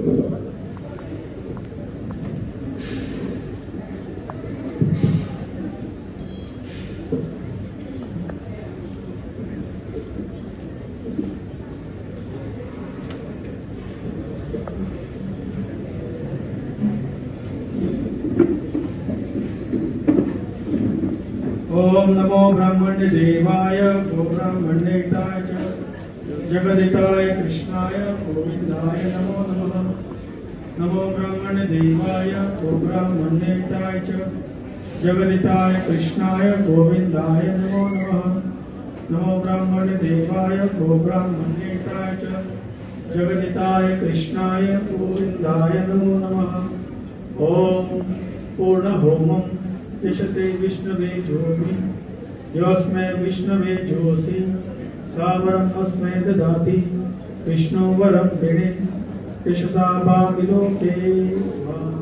ओम नमो ब्रह्मण्य देवाय गो ब्राह्मण्येताय च जगदिताय कृष्णाय गोविंदाय नमो नमः। नमो ब्रह्मण्य देवाय गो ब्राह्मण्येताय च जगदिताय कृष्णाय गोविंदाय नमो नमः। नमो ब्रह्मण्य देवाय गो ब्राह्मण्येताय च जगदिताय कृष्णाय गोविंदाय नमो नमः। ओम पूर्ण होमं यशसे विष्णवे ज्योति योऽस्मै विष्णवे ज्योषि सावरं अस्मै ददाति विष्णु वरं विणे यशसा भाविलोके स्वाहा।